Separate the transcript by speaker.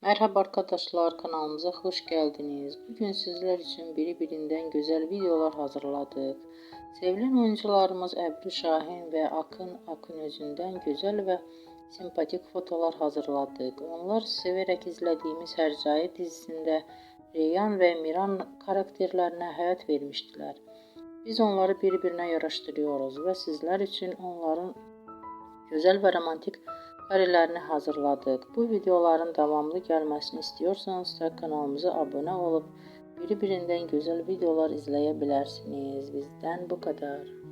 Speaker 1: Merhaba arkadaşlar, kanalımıza hoş geldiniz. Bugün sizler için birbirinden güzel videolar hazırladık. Sevilen oyuncularımız Ebru Şahin ve Akın Akınözü'nden güzel ve sempatik fotolar hazırladık. Onlar severek izlediğimiz Hercai dizisinde Reyhan ve Miran karakterlerine hayat vermiştiler. Biz onları birbirine yaraştırıyoruz ve sizler için onların güzel ve romantik karelerini hazırladık. Bu videoların devamlı gelmesini istiyorsanız da kanalımıza abone olup birbirinden güzel videolar izleyebilirsiniz. Bizden bu kadar.